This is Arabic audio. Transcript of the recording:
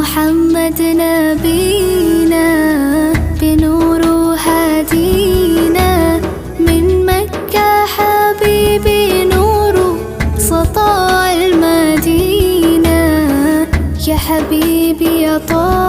محمد نبينا بنور هادينا، من مكة حبيبي نور سطاع المدينة. يا حبيبي يا طه